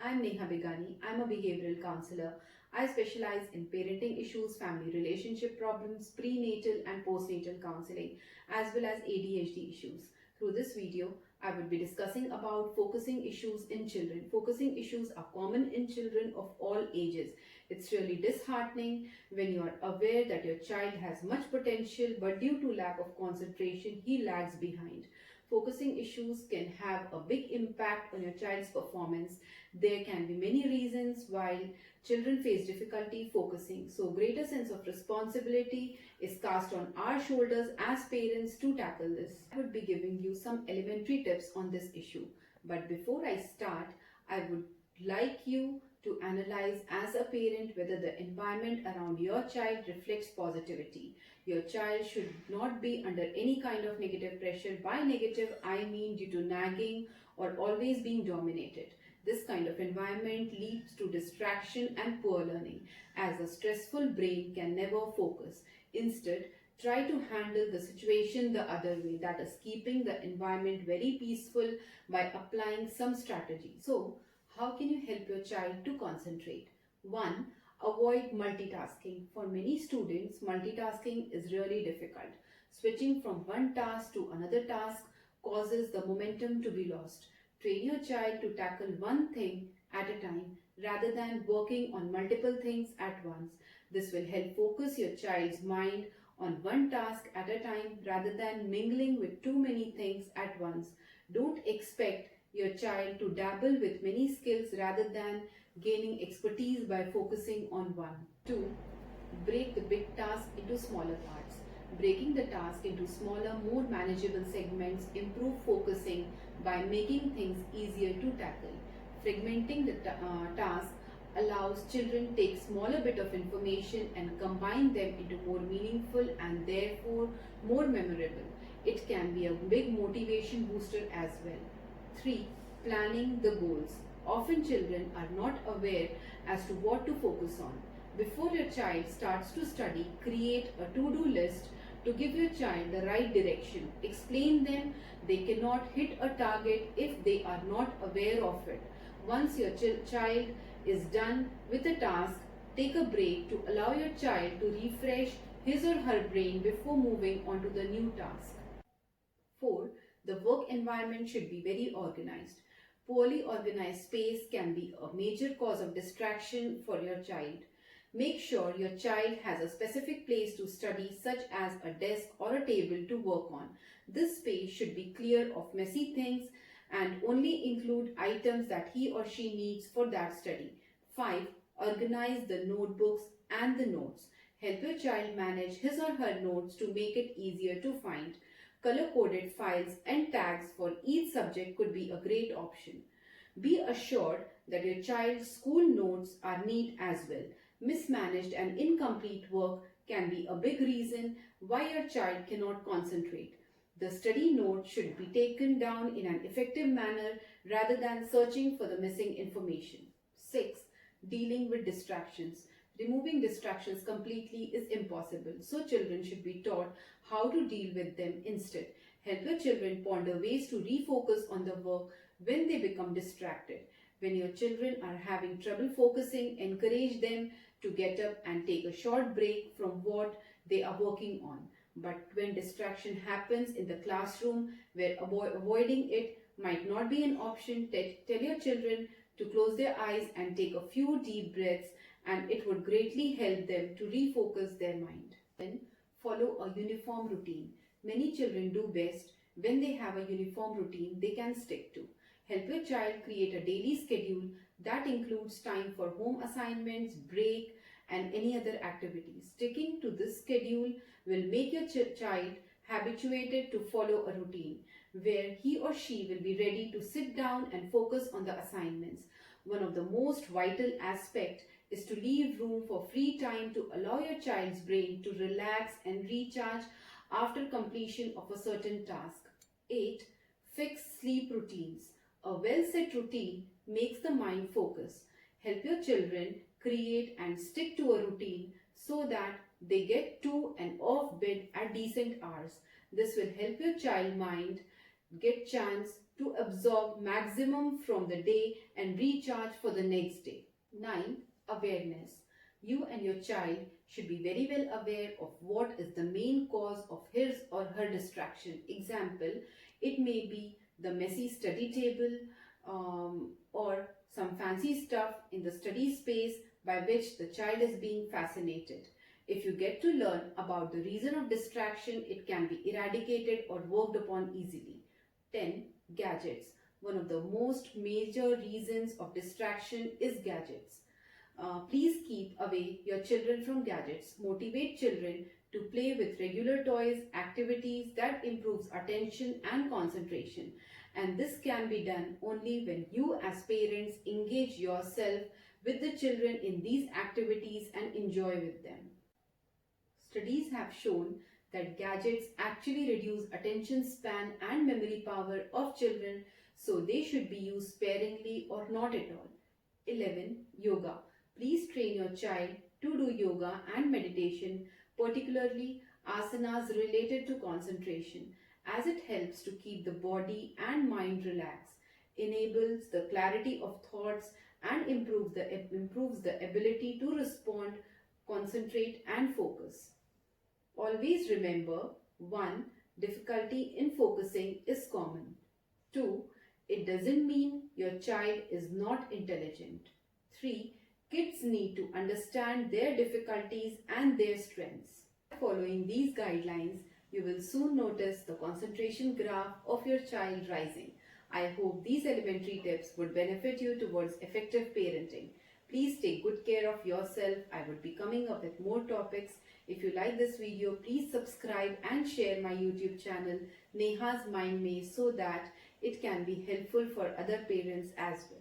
I'm Neha Begani. I'm a behavioral counselor. I specialize in parenting issues, family relationship problems, prenatal and postnatal counseling, as well as ADHD issues. Through this video, I would be discussing about focusing issues in children. Focusing issues are common in children of all ages. It's really disheartening when you are aware that your child has much potential, but due to lack of concentration, he lags behind. Focusing issues can have a big impact on your child's performance. There can be many reasons why children face difficulty focusing. So, greater sense of responsibility is cast on our shoulders as parents to tackle this. I would be giving you some elementary tips on this issue. But before I start, I would like you to analyze as a parent whether the environment around your child reflects positivity. Your child should not be under any kind of negative pressure. By negative, I mean due to nagging or always being dominated. This kind of environment leads to distraction and poor learning, as a stressful brain can never focus. Instead, try to handle the situation the other way, that is, keeping the environment very peaceful by applying some strategy. So, how can you help your child to concentrate? 1. Avoid multitasking. For many students, multitasking is really difficult. Switching from one task to another task causes the momentum to be lost. Train your child to tackle one thing at a time rather than working on multiple things at once. This will help focus your child's mind on one task at a time rather than mingling with too many things at once. Don't expect your child to dabble with many skills rather than gaining expertise by focusing on one. 2. Break the big task into smaller parts. Breaking the task into smaller, more manageable segments improve focusing by making things easier to tackle. Fragmenting the task allows children take smaller bit of information and combine them into more meaningful and therefore more memorable. It can be a big motivation booster as well. 3. Planning the goals. Often children are not aware as to what to focus on. Before your child starts to study, create a to-do list to give your child the right direction. Explain them they cannot hit a target if they are not aware of it. Once your child is done with a task, take a break to allow your child to refresh his or her brain before moving on to the new task. 4. The work environment should be very organized. Poorly organized space can be a major cause of distraction for your child. Make sure your child has a specific place to study, such as a desk or a table to work on. This space should be clear of messy things and only include items that he or she needs for that study. 5. Organize the notebooks and the notes. Help your child manage his or her notes to make it easier to find. Color-coded files and tags for each subject could be a great option. Be assured that your child's school notes are neat as well. Mismanaged and incomplete work can be a big reason why your child cannot concentrate. The study note should be taken down in an effective manner rather than searching for the missing information. 6. Dealing with distractions. Removing distractions completely is impossible, so children should be taught how to deal with them instead. Help your children ponder ways to refocus on the work when they become distracted. When your children are having trouble focusing, encourage them to get up and take a short break from what they are working on. But when distraction happens in the classroom where avoiding it might not be an option, tell your children to close their eyes and take a few deep breaths, and it would greatly help them to refocus their mind. Then follow a uniform routine. Many children do best when they have a uniform routine they can stick to. Help your child create a daily schedule that includes time for home assignments, break, and any other activities. Sticking to this schedule will make your child habituated to follow a routine where he or she will be ready to sit down and focus on the assignments. One of the most vital aspects is to leave room for free time to allow your child's brain to relax and recharge after completion of a certain task. 8. Fix sleep routines. A well-set routine makes the mind focus. Help your children create and stick to a routine so that they get to and off bed at decent hours. This will help your child mind get chance to absorb maximum from the day and recharge for the next day. 9. Awareness. You and your child should be very well aware of what is the main cause of his or her distraction. Example, it may be the messy study table or some fancy stuff in the study space by which the child is being fascinated. If you get to learn about the reason of distraction, it can be eradicated or worked upon easily. 10. Gadgets. One of the most major reasons of distraction is gadgets. Please keep away your children from gadgets. Motivate children to play with regular toys, activities that improves attention and concentration. And this can be done only when you as parents engage yourself with the children in these activities and enjoy with them. Studies have shown that gadgets actually reduce attention span and memory power of children, so they should be used sparingly or not at all. 11. Yoga. Please train your child to do yoga and meditation, particularly asanas related to concentration, as it helps to keep the body and mind relaxed, enables the clarity of thoughts, and improves the ability to respond, concentrate, and focus. Always remember, 1. Difficulty in focusing is common. 2. It doesn't mean your child is not intelligent. 3. Kids need to understand their difficulties and their strengths. Following these guidelines, you will soon notice the concentration graph of your child rising. I hope these elementary tips would benefit you towards effective parenting. Please take good care of yourself. I would be coming up with more topics. If you like this video, please subscribe and share my YouTube channel Neha's Mind Maze so that it can be helpful for other parents as well.